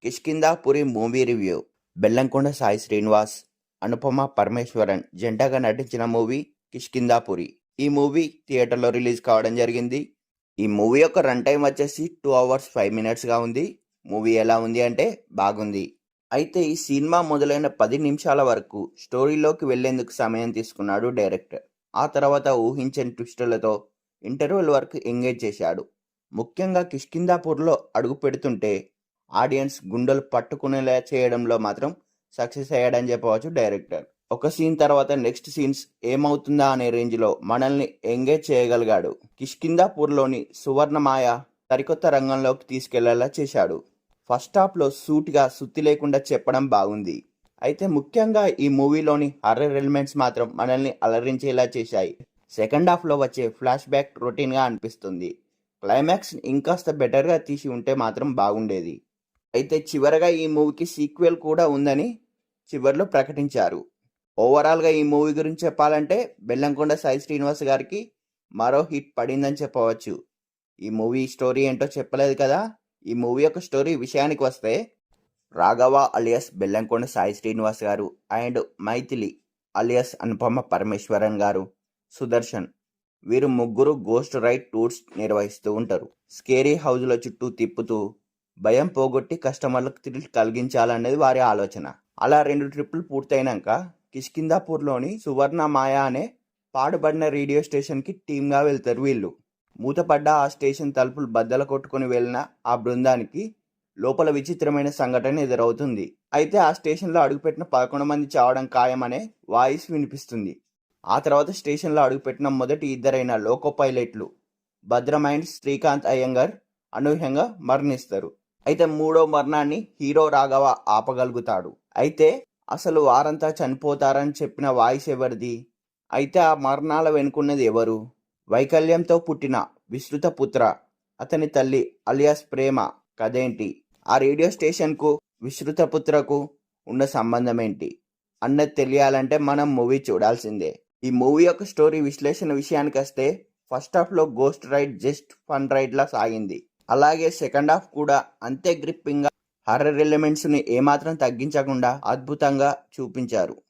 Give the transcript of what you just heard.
కిష్కింధాపురి movie review. Bellamkonda Sai Srinivas, Anupama Parameswaran జంటగా నటించిన movie కిష్కింధాపురి. ఈ మూవీ థియేటర్లో రిలీజ్ కావడం జరిగింది. ఈ మూవీ యొక్క రన్ టైం వచ్చేసి 2 hours 5 minutes ఉంది. మూవీ ఎలా ఉంది అంటే బాగుంది. అయితే ఈ సినిమా మొదలైన 10 నిమిషాల వరకు స్టోరీలోకి వెళ్లేందుకు సమయం తీసుకున్నాడు డైరెక్టర్. ఆ తర్వాత ఊహించని ట్విస్టులతో ఇంటర్వెల్ వరకు ఎంగేజ్ చేశాడు. ముఖ్యంగా కిష్కింధాపూర్లో అడుగు పెడుతుంటే ఆడియన్స్ గుండెలు పట్టుకునేలా చేయడంలో మాత్రం సక్సెస్ అయ్యాడని చెప్పవచ్చు డైరెక్టర్. ఒక సీన్ తర్వాత నెక్స్ట్ సీన్స్ ఏమవుతుందా అనే రేంజ్లో మనల్ని ఎంగేజ్ చేయగలిగాడు. కిష్కింధాపూర్లోని సువర్ణమాయ సరికొత్త రంగంలోకి తీసుకెళ్లేలా చేశాడు. ఫస్ట్ హాఫ్లో సూటిగా సుత్తి లేకుండా చెప్పడం బాగుంది. అయితే ముఖ్యంగా ఈ మూవీలోని హర్రర్ ఎలిమెంట్స్ మాత్రం మనల్ని అలరించేలా చేశాయి. సెకండ్ హాఫ్లో వచ్చే ఫ్లాష్ బ్యాక్ రొటీన్గా అనిపిస్తుంది. క్లైమాక్స్ ఇంకాస్త బెటర్గా తీసి ఉంటే మాత్రం బాగుండేది. అయితే చివరగా ఈ మూవీకి సీక్వెల్ కూడా ఉందని చివర్లో ప్రకటించారు. ఓవరాల్గా ఈ మూవీ గురించి చెప్పాలంటే బెల్లంకొండ సాయి శ్రీనివాస్ గారికి మరో హిట్ పడిందని చెప్పవచ్చు. ఈ మూవీ స్టోరీ ఏంటో చెప్పలేదు కదా. ఈ మూవీ యొక్క స్టోరీ విషయానికి వస్తే, రాఘవ అలియాస్ బెల్లంకొండ సాయి శ్రీనివాస్ గారు అండ్ మైథిలి అలియాస్ అనుపమ పరమేశ్వరన్ గారు, సుదర్శన్ వీరు ముగ్గురు గోస్ట్ రైడ్ టూర్స్ నిర్వహిస్తూ ఉంటారు. స్కేరీ హౌజ్ల చుట్టూ తిప్పుతూ భయం పోగొట్టి కస్టమర్లకు థ్రిల్ కలిగించాలనేది వారి ఆలోచన. అలా 2 ట్రిప్పులు పూర్తయినాక కిష్కింధాపూర్లోని సువర్ణమాయ అనే పాడుబడిన రేడియో స్టేషన్కి టీమ్గా వెళ్తారు వీళ్ళు. మూతపడ్డ ఆ స్టేషన్ తలుపులు బద్దల కొట్టుకుని వెళ్ళిన ఆ బృందానికి లోపల విచిత్రమైన సంఘటన ఎదురవుతుంది. అయితే ఆ స్టేషన్లో అడుగుపెట్టిన 11 మంది చావడం ఖాయమనే వాయిస్ వినిపిస్తుంది. ఆ తర్వాత స్టేషన్లో అడుగుపెట్టిన మొదటి 2 లోకో పైలట్లు భద్రం అండ్ శ్రీకాంత్ అయ్యంగార్ అనూహ్యంగా మరణిస్తారు. అయితే 3వ మరణాన్ని హీరో రాఘవ ఆపగలుగుతాడు. అయితే అసలు వారంతా చనిపోతారని చెప్పిన వాయిస్ ఎవరిది? అయితే ఆ మరణాల వెనుకున్నది ఎవరు? వైకల్యంతో పుట్టిన విస్తృత పుత్ర, అతని తల్లి అలియాస్ ప్రేమ కథేంటి? ఆ రేడియో స్టేషన్కు విస్తృత పుత్రకు ఉన్న సంబంధం ఏంటి అన్నది తెలియాలంటే మనం మూవీ చూడాల్సిందే. ఈ మూవీ యొక్క స్టోరీ విశ్లేషణ విషయానికి వస్తే, ఫస్ట్ హాఫ్లో గోస్ట్ రైడ్ జస్ట్ ఫన్ రైడ్లా సాగింది. అలాగే సెకండ్ హాఫ్ కూడా అంతే గ్రిప్పింగ్గా హర్రర్ ఎలిమెంట్స్ని ఏమాత్రం తగ్గించకుండా అద్భుతంగా చూపించారు.